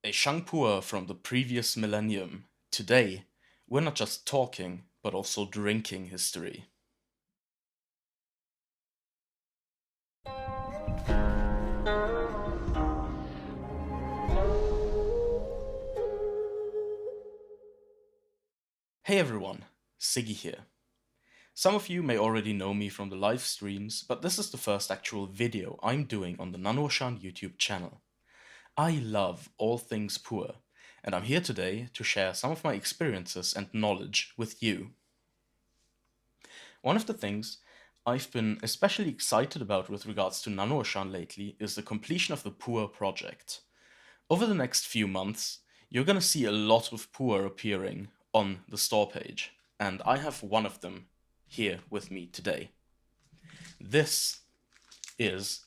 A Sheng Pu'er from the previous millennium. Today, we're not just talking, but also drinking history. Hey everyone, Sigi here. Some of you may already know me from the live streams, but this is the first actual video I'm doing on the nannuoshan YouTube channel. I love all things pu'er, and I'm here today to share some of my experiences and knowledge with you. One of the things I've been especially excited about with regards to nannuoshan lately is the completion of the pu'er project. Over the next few months, you're gonna see a lot of pu'er appearing on the store page, and I have one of them here with me today. This is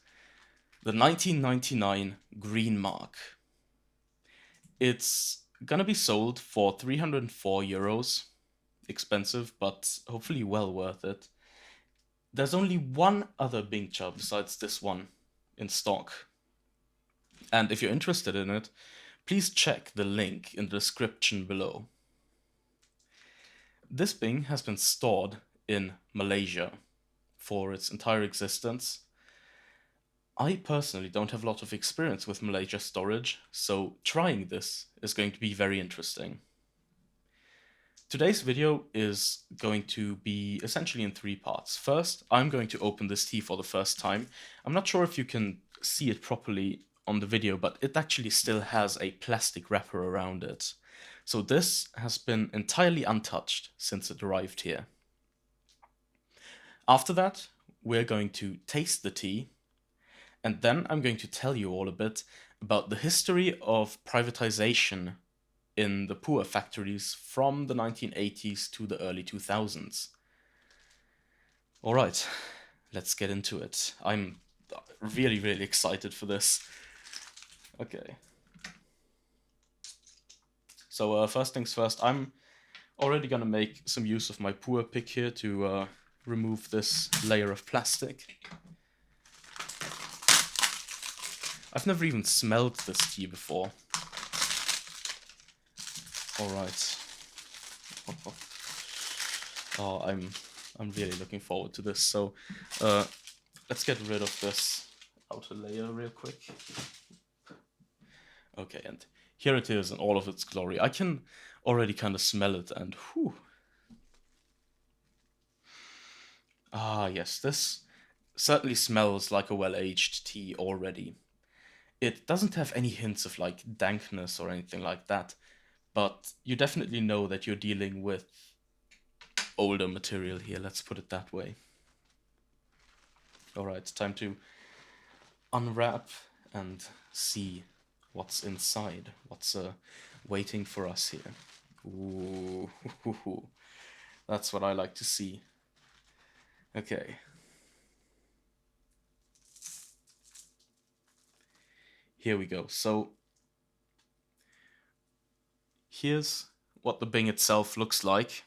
the 1999 Green Mark. It's gonna be sold for 304 euros. Expensive, but hopefully well worth it. There's only one other Bing Cha besides this one in stock. And if you're interested in it, please check the link in the description below. This Bing has been stored in Malaysia for its entire existence. I personally don't have a lot of experience with Malaysia storage, so trying this is going to be very interesting. Today's video is going to be essentially in three parts. First, I'm going to open this tea for the first time. I'm not sure if you can see it properly on the video, but it actually still has a plastic wrapper around it. So this has been entirely untouched since it arrived here. After that, we're going to taste the tea, and then I'm going to tell you all a bit about the history of privatization in the pu'er factories from the 1980s to the early 2000s. Alright, let's get into it. I'm really excited for this. Okay. So first things first, I'm already gonna make some use of my pu'er pick here to remove this layer of plastic. I've never even smelled this tea before. Alright. Oh, I'm really looking forward to this. So let's get rid of this outer layer real quick. Okay, and here it is in all of its glory. I can already kind of smell it, and whew. Ah, yes, this certainly smells like a well-aged tea already. It doesn't have any hints of like dankness or anything like that, but you definitely know that you're dealing with older material here, let's put it that way. Alright, time to unwrap and see what's inside, what's waiting for us here. Ooh, that's what I like to see. Okay. Here we go. So here's what the Bing itself looks like.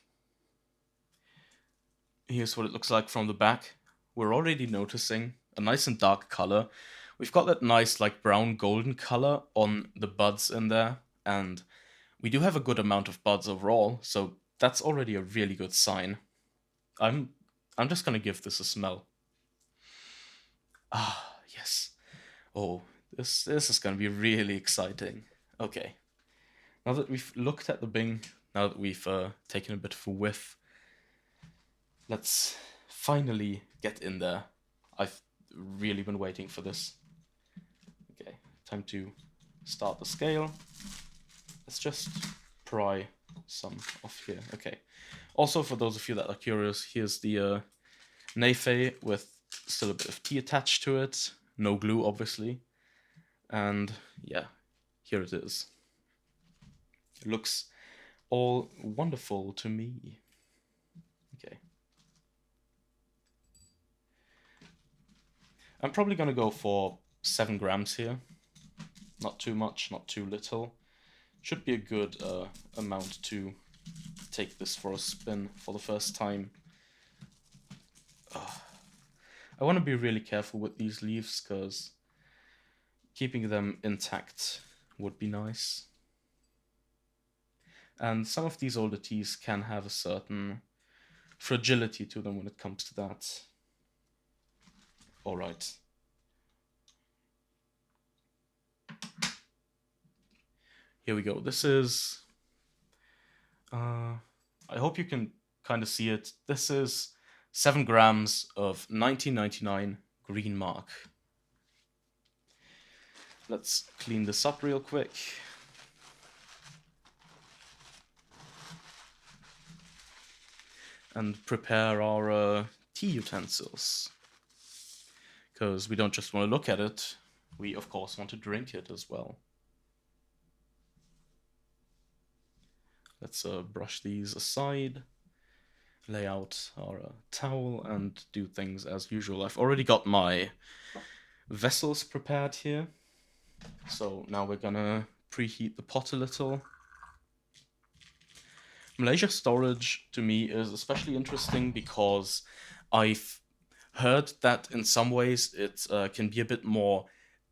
Here's what it looks like from the back. We're already noticing a nice and dark color. We've got that nice like brown golden color on the buds in there, and we do have a good amount of buds overall, so that's already a really good sign. I'm just gonna give this a smell. Ah, yes. Oh, this is gonna be really exciting. Okay. Now that we've looked at the Bing, now that we've taken a bit of a whiff, let's finally get in there. I've really been waiting for this. Okay, time to start the scale. Let's just pry some off here. Okay. Also, for those of you that are curious, here's the Neife with still a bit of tea attached to it. No glue, obviously. And yeah, here it is. It looks all wonderful to me. Okay. I'm probably going to go for 7 grams here. Not too much, not too little. Should be a good amount to take this for a spin for the first time. I want to be really careful with these leaves because keeping them intact would be nice. And some of these older teas can have a certain fragility to them when it comes to that. All right. Here we go. This is... I hope you can kind of see it. This is 7 grams of 1999 green mark. Let's clean this up real quick. And prepare our tea utensils. Because we don't just want to look at it, we of course want to drink it as well. Let's brush these aside, lay out our towel, and do things as usual. I've already got my vessels prepared here. So now we're gonna preheat the pot a little. Malaysia storage to me is especially interesting because I've heard that in some ways it can be a bit more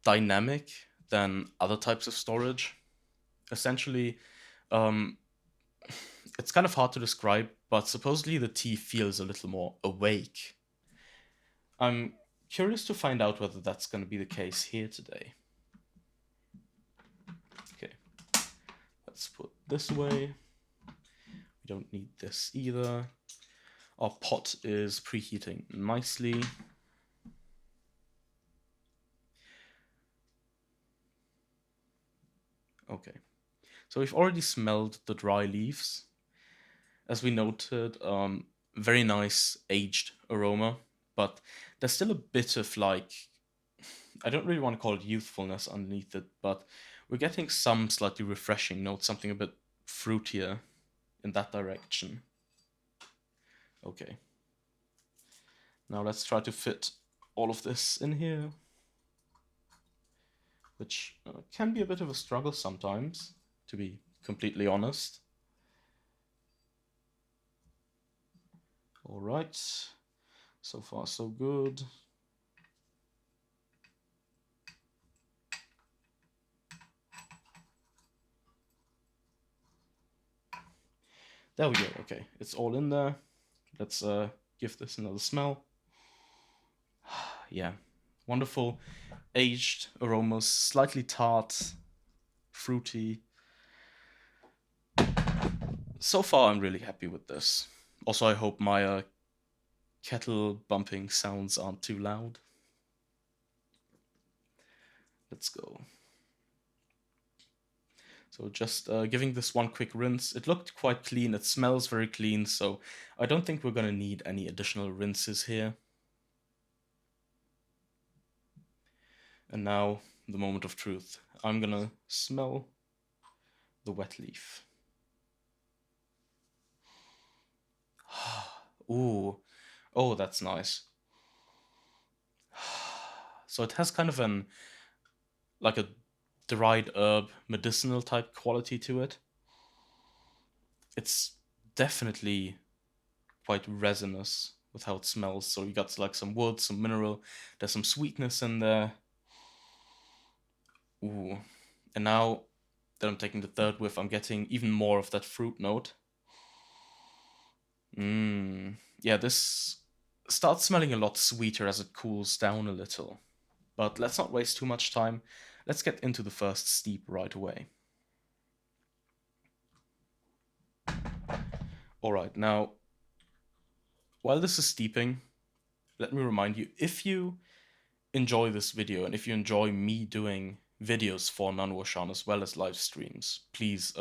dynamic than other types of storage. Essentially, it's kind of hard to describe, but supposedly the tea feels a little more awake. I'm curious to find out whether that's going to be the case here today. Okay, let's put this away. We don't need this either. Our pot is preheating nicely. Okay, so we've already smelled the dry leaves. As we noted, very nice aged aroma, but there's still a bit of like, I don't really want to call it youthfulness underneath it, but we're getting some slightly refreshing notes, something a bit fruitier in that direction. Okay. Now let's try to fit all of this in here, which can be a bit of a struggle sometimes, to be completely honest. All right, so far so good. There we go. Okay, it's all in there. Let's give this another smell. Yeah, wonderful aged aromas, slightly tart, fruity. So far, I'm really happy with this. Also, I hope my kettle bumping sounds aren't too loud. Let's go. So just giving this one quick rinse. It looked quite clean. It smells very clean, so I don't think we're going to need any additional rinses here. And now, the moment of truth. I'm going to smell the wet leaf. Ooh. Oh, that's nice. So it has kind of like a dried herb, medicinal type quality to it. It's definitely quite resinous with how it smells. So you got like some wood, some mineral, there's some sweetness in there. Ooh. And now that I'm taking the third whiff, I'm getting even more of that fruit note. Yeah, this starts smelling a lot sweeter as it cools down a little. But let's not waste too much time. Let's get into the first steep right away. Alright, now, while this is steeping, let me remind you, if you enjoy this video and if you enjoy me doing videos for nannuoshan as well as live streams, please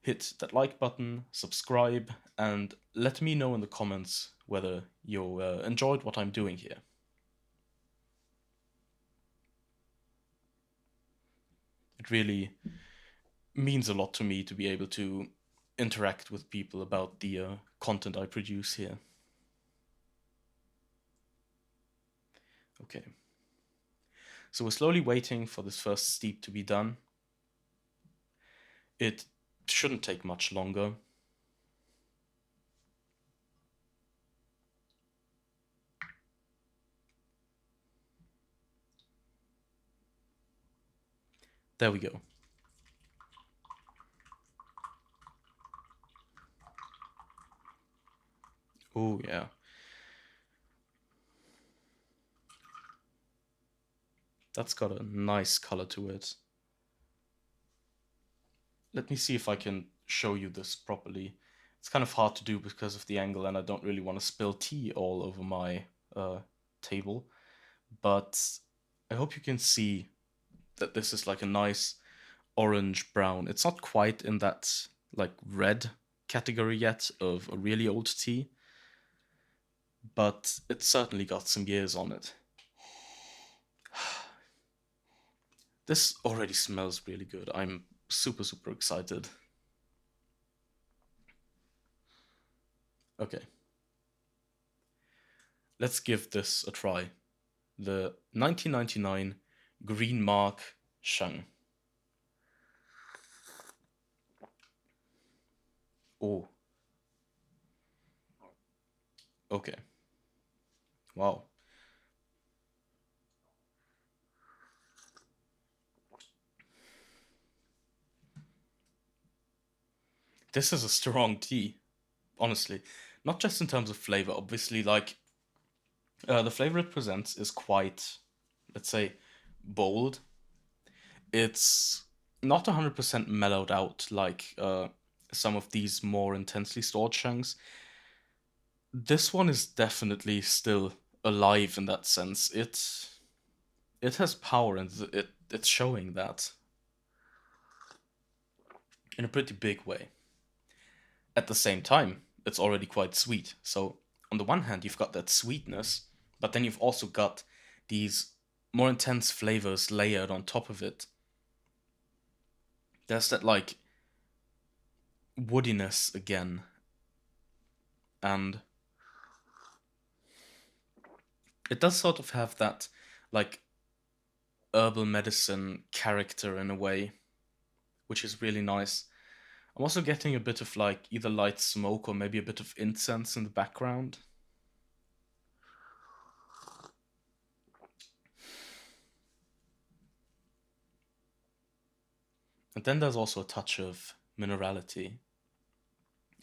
hit that like button, subscribe, and let me know in the comments whether you enjoyed what I'm doing here. It really means a lot to me to be able to interact with people about the content I produce here. Okay. So we're slowly waiting for this first steep to be done. It shouldn't take much longer. There we go. Oh, yeah. That's got a nice color to it. Let me see if I can show you this properly. It's kind of hard to do because of the angle, and I don't really want to spill tea all over my table. But I hope you can see that this is like a nice orange brown. It's not quite in that like red category yet of a really old tea, but it's certainly got some years on it. This already smells really good. I'm super, super excited. Okay, let's give this a try. The 1999 Green Mark Sheng. Oh, okay. Wow. This is a strong tea, honestly. Not just in terms of flavor, obviously, like the flavor it presents is quite, let's say, bold. It's not 100% mellowed out like some of these more intensely stored chunks. This one is definitely still alive in that sense. It has power and it's showing that in a pretty big way. At the same time, it's already quite sweet. So on the one hand, you've got that sweetness, but then you've also got these more intense flavors layered on top of it. There's that like woodiness again, and it does sort of have that like herbal medicine character in a way, which is really nice. I'm also getting a bit of like either light smoke or maybe a bit of incense in the background. And then there's also a touch of minerality.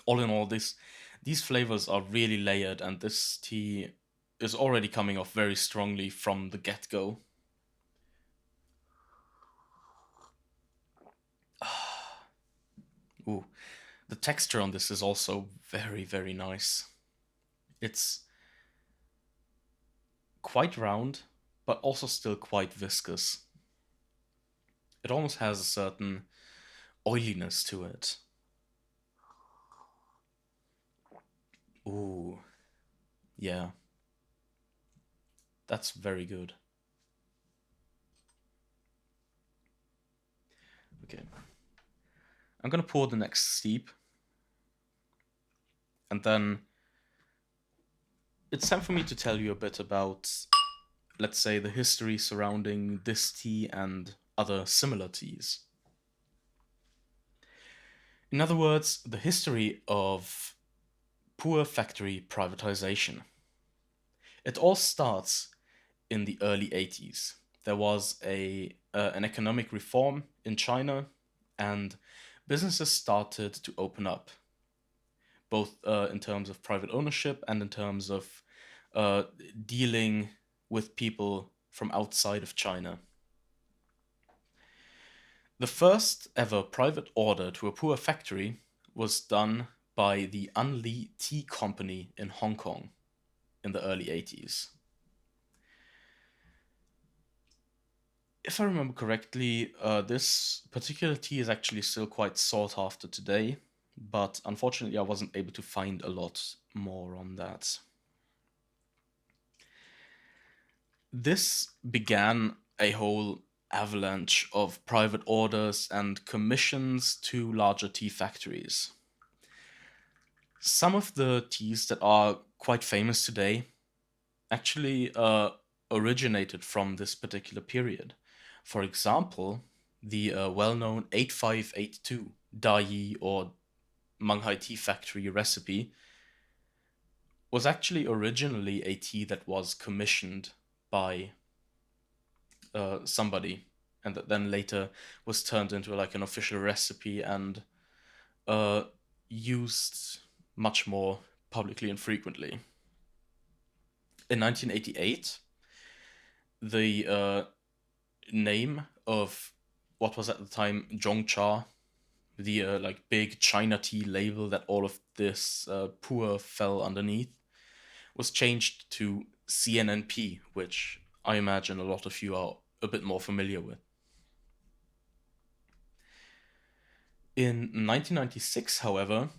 All in all, these flavors are really layered, and this tea is already coming off very strongly from the get go. Ooh, the texture on this is also very, very nice. It's quite round, but also still quite viscous. It almost has a certain oiliness to it. Ooh, yeah, that's very good. Okay, I'm gonna pour the next steep, and then it's time for me to tell you a bit about, let's say, the history surrounding this tea and other similar teas. In other words, the history of Pu'er factory privatisation. It all starts in the early 80s. There was an economic reform in China, and businesses started to open up, both in terms of private ownership and in terms of uh, dealing with people from outside of China. The first ever private order to a Pu'er factory was done by the Unli Tea Company in Hong Kong in the early 80s. If I remember correctly, this particular tea is actually still quite sought after today, but unfortunately, I wasn't able to find a lot more on that. This began a whole avalanche of private orders and commissions to larger tea factories. Some of the teas that are quite famous today actually originated from this particular period. For example, the well-known 8582 Dai or Menghai Tea Factory recipe was actually originally a tea that was commissioned by somebody, and that then later was turned into like an official recipe and uh, used much more publicly and frequently. In 1988, the name of what was at the time Zhong Cha, the like big China tea label that all of this Pu'er fell underneath, was changed to CNNP, which I imagine a lot of you are a bit more familiar with. In 1996, however,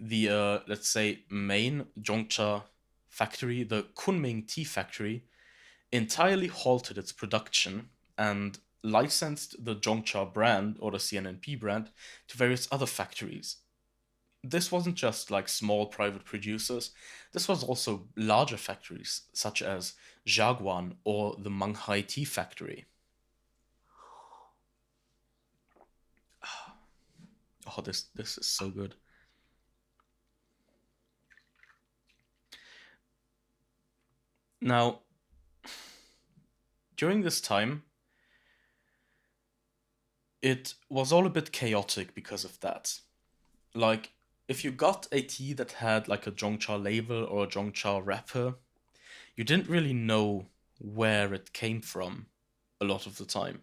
the let's say main Zhong Cha factory, the Kunming Tea Factory, entirely halted its production and licensed the Zhong Cha brand or the CNNP brand to various other factories. This wasn't just like small private producers, this was also larger factories such as Jaguan or the Menghai Tea Factory. Oh, this is so good. Now, during this time, it was all a bit chaotic because of that. Like, if you got a tea that had like a Zhongcha label or a Zhongcha wrapper, you didn't really know where it came from a lot of the time.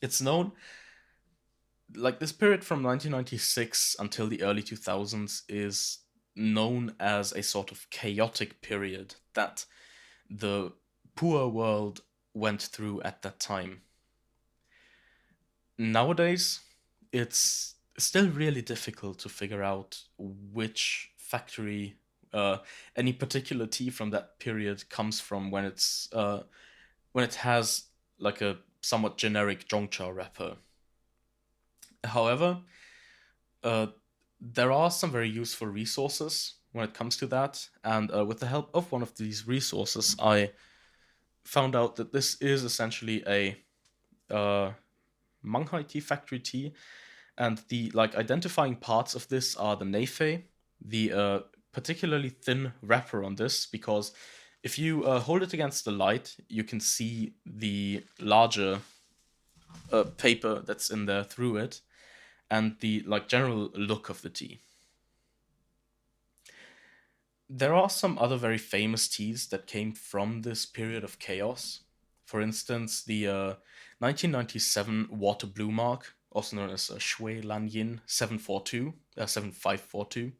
It's known, like, this period from 1996 until the early 2000s is known as a sort of chaotic period that the poor world went through at that time. Nowadays, it's still really difficult to figure out which factory any particular tea from that period comes from when it has like a somewhat generic Zhongcha wrapper. However, uh, there are some very useful resources when it comes to that, and with the help of one of these resources, I found out that this is essentially a uh, Menghai Tea Factory tea, and the like identifying parts of this are the neife, the particularly thin wrapper on this, because if you hold it against the light, you can see the larger paper that's in there through it, and the like general look of the tea. There are some other very famous teas that came from this period of chaos. For instance, the 1997 Water Blue Mark, also known as Shui Lan Yin 742, 7542,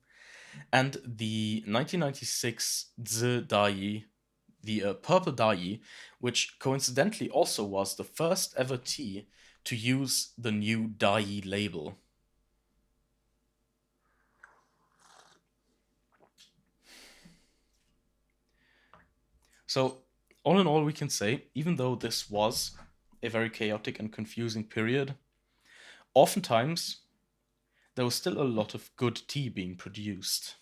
and the 1996 Zi Dai, the Purple Dai, which coincidentally also was the first ever tea to use the new Dai label. So, all in all, we can say, even though this was a very chaotic and confusing period, oftentimes there was still a lot of good tea being produced.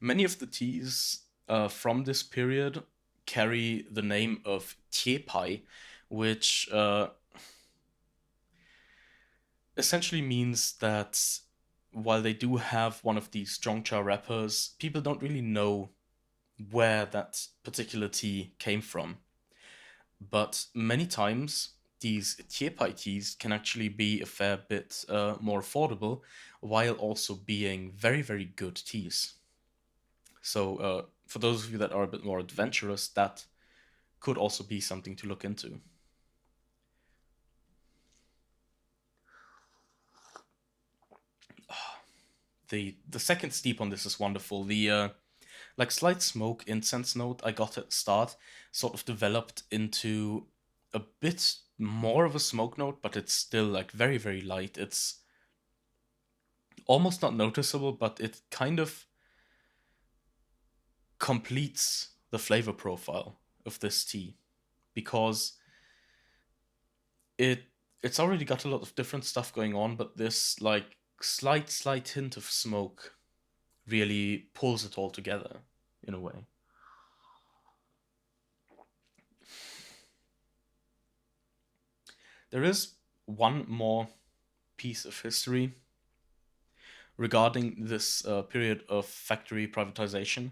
Many of the teas from this period carry the name of Tiepai, which essentially means that while they do have one of these Zhongcha wrappers, people don't really know where that particular tea came from. But many times, these Tiepai teas can actually be a fair bit more affordable while also being very, very good teas. So, for those of you that are a bit more adventurous, that could also be something to look into. The second steep on this is wonderful. The like slight smoke incense note I got at the start sort of developed into a bit more of a smoke note, but it's still like very, very light. It's almost not noticeable, but it kind of completes the flavor profile of this tea because it it's already got a lot of different stuff going on, but this like slight hint of smoke really pulls it all together in a way. There is one more piece of history regarding this period of factory privatization,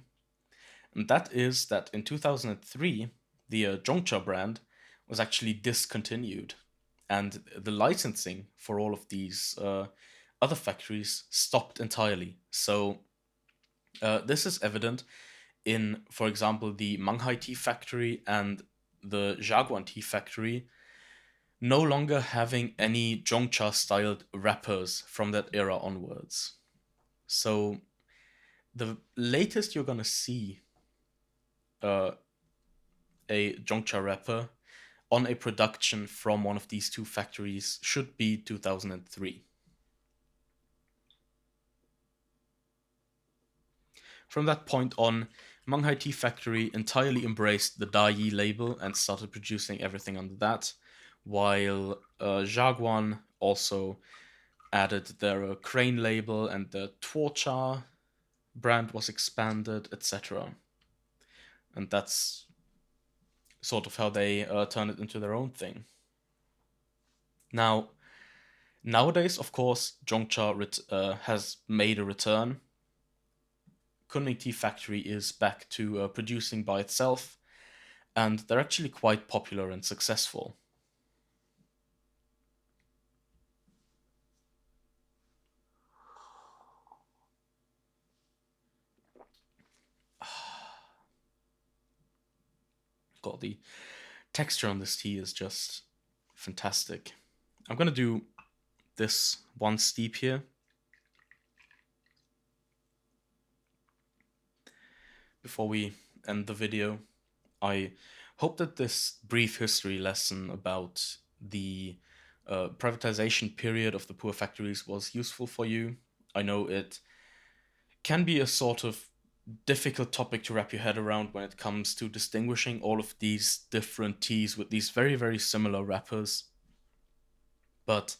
and that is that in 2003, the Zhongcha brand was actually discontinued, and the licensing for all of these other factories stopped entirely. So This is evident in, for example, the Menghai Tea Factory and the Jaguan Tea Factory no longer having any Zhong Cha styled wrappers from that era onwards. So the latest you're gonna see uh, a Zhong Cha wrapper on a production from one of these two factories should be 2003. From that point on, Menghai Tea Factory entirely embraced the Da Yi label and started producing everything under that, while Jaguan also added their Crane label and the TEAWARE Cha brand was expanded, etc. And that's sort of how they turned it into their own thing. Now, nowadays, of course, Zhong Cha has made a return. Kunming Tea Factory is back to producing by itself, and they're actually quite popular and successful. God, the texture on this tea is just fantastic. I'm gonna do this one steep here. Before we end the video, I hope that this brief history lesson about the privatization period of the Pu'er factories was useful for you. I know it can be a sort of difficult topic to wrap your head around when it comes to distinguishing all of these different teas with these very, very similar wrappers. But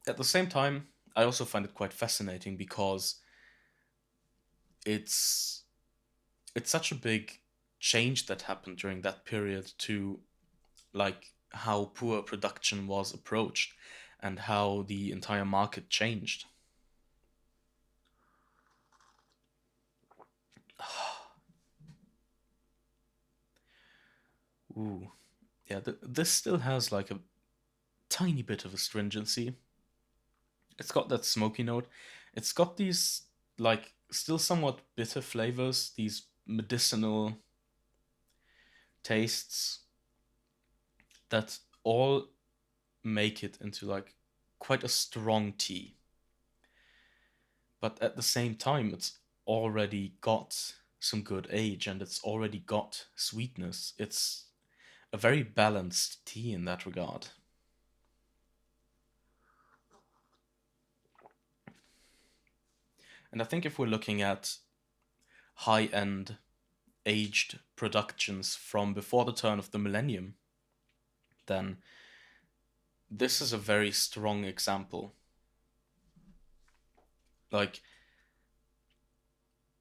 at the same time, I also find it quite fascinating because it's it's such a big change that happened during that period to like how poor production was approached and how the entire market changed. Ooh, yeah, this still has like a tiny bit of astringency. It's got that smoky note. It's got these like still somewhat bitter flavors, these medicinal tastes that all make it into like quite a strong tea. But at the same time, it's already got some good age and it's already got sweetness. It's a very balanced tea in that regard. And I think if we're looking at high end aged productions from before the turn of the millennium, then this is a very strong example. Like,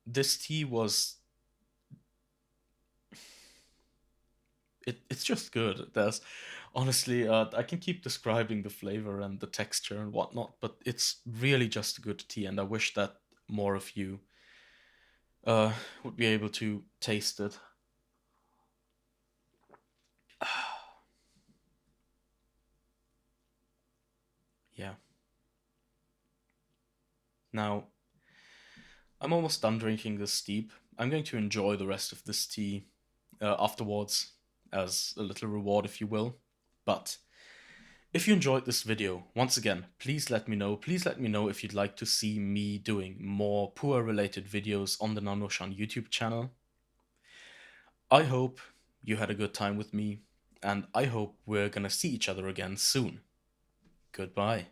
this tea was. It's just good. There's honestly, I can keep describing the flavor and the texture and whatnot, but it's really just a good tea, and I wish that more of you uh, would be able to taste it. Yeah. Now, I'm almost done drinking this steep. I'm going to enjoy the rest of this tea afterwards as a little reward, if you will. But if you enjoyed this video, once again, please let me know. Please let me know if you'd like to see me doing more Pu'er related videos on the nannuoshan YouTube channel. I hope you had a good time with me, and I hope we're gonna see each other again soon. Goodbye.